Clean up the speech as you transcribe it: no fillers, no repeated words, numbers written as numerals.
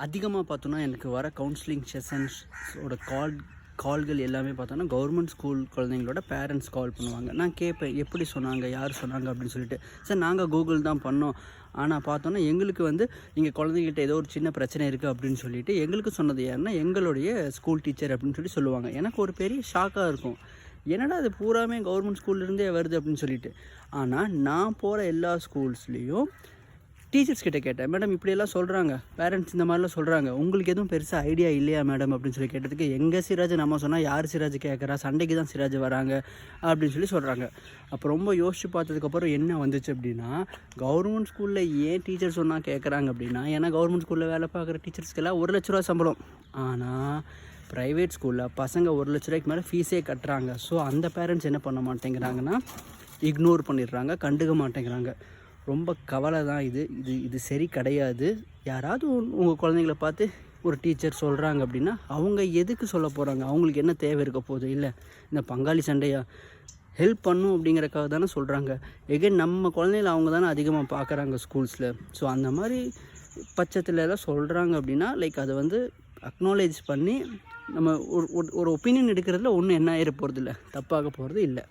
அதிகமாக பார்த்தோன்னா எனக்கு வர கவுன்சிலிங் செஷன்ஸோட கால்கள் எல்லாமே பார்த்தோன்னா கவர்மெண்ட் ஸ்கூல் குழந்தைங்களோட பேரண்ட்ஸ் கால் பண்ணுவாங்க. நான் கேட்பேன், எப்படி சொன்னாங்க, யார் சொன்னாங்க அப்படின்னு சொல்லிட்டு. சார் நாங்கள் கூகுள் தான் பண்ணோம், ஆனால் பார்த்தோன்னா எங்களுக்கு வந்து இங்கே குழந்தைகிட்ட ஏதோ ஒரு சின்ன பிரச்சனை இருக்குது அப்படின்னு சொல்லிட்டு எங்களுக்கு சொன்னது யாருன்னா எங்களுடைய ஸ்கூல் டீச்சர் அப்படின்னு சொல்லுவாங்க. எனக்கு ஒரு பெரிய ஷாக்காக இருக்கும். என்னடா அது பூராமே கவர்மெண்ட் ஸ்கூல்லேருந்தே வருது அப்படின்னு சொல்லிட்டு. ஆனால் நான் போகிற எல்லா ஸ்கூல்ஸ்லேயும் டீச்சர்ஸ் கிட்ட கேட்டேன், மேடம் இப்படியெல்லாம் சொல்கிறாங்க, பேரண்ட்ஸ் இந்த மாதிரிலாம் சொல்கிறாங்க, உங்களுக்கு எதுவும் பெருசாக ஐடியா இல்லையா மேடம் அப்படின்னு சொல்லி கேட்டதுக்கு, எங்கள் சிராஜ் நம்ம சொன்னால் யார் சிராஜ் கேட்குறா, சண்டைக்கு தான் சிராஜ் வராங்க அப்படின்னு சொல்லி சொல்கிறாங்க. அப்போ ரொம்ப யோசிச்சு பார்த்ததுக்கப்புறம் என்ன வந்துச்சு அப்படின்னா, கவர்மெண்ட் ஸ்கூலில் ஏன் டீச்சர் சொன்னால் கேட்குறாங்க அப்படின்னா, ஏன்னா கவர்மெண்ட் ஸ்கூலில் வேலை பார்க்குற டீச்சர்ஸ்க்கெல்லாம் 1 லட்ச ரூபா சம்பளம். ஆனால் ப்ரைவேட் ஸ்கூலில் பசங்க 1 லட்ச ரூபாய்க்கு மேலே ஃபீஸே கட்டுறாங்க. ஸோ அந்த பேரண்ட்ஸ் என்ன பண்ண மாட்டேங்கிறாங்கன்னா, இக்னோர் பண்ணிடுறாங்க, கண்டுக்க மாட்டேங்கிறாங்க. ரொம்ப கவலை தான் இது. இது சரி கிடையாது. யாராவது உங்கள் குழந்தைங்கள பார்த்து ஒரு டீச்சர் சொல்கிறாங்க அப்படின்னா அவங்க எதுக்கு சொல்ல போகிறாங்க, அவங்களுக்கு என்ன தேவை இருக்க போகுது? இல்லை இந்த பங்காளி சண்டையா, ஹெல்ப் பண்ணும் அப்படிங்கிறக்காக தானே சொல்கிறாங்க. எகைன் நம்ம குழந்தைங்கள அவங்க தானே அதிகமாக பார்க்குறாங்க ஸ்கூல்ஸில். ஸோ அந்த மாதிரி பட்சத்தில் எல்லாம் சொல்கிறாங்க அப்படின்னா அதை வந்து அக்னாலேஜ் பண்ணி நம்ம ஒரு ஒப்பீனியன் எடுக்கிறதுல ஒன்றும் என்ன ஆகிட போகிறது இல்லை, தப்பாக போகிறது இல்லை.